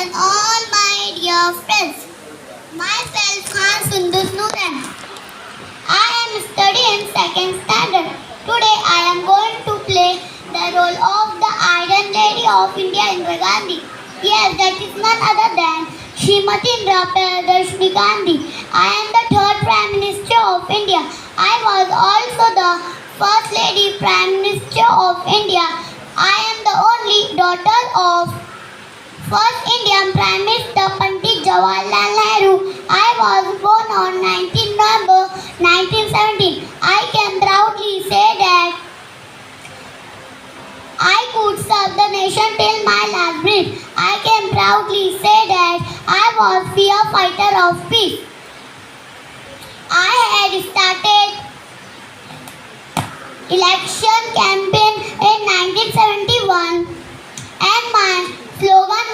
and all my dear friends. Myself Khan Sundus Nuran. I am studying second standard. Today I am going to play the role of the Iron Lady of India, Indira Gandhi. Yes, that is none other than Srimati Indira Gandhi. I am the third Prime Minister of India. I was also the First Lady Prime Minister of India. I am the only daughter of First Indian Prime Minister Pandit Jawaharlal Nehru. I was born on 19 November 1917. I can proudly say that I could serve the nation till my last breath. I can proudly say that I was a fighter of peace. I had started election campaign in 1971 and my slogan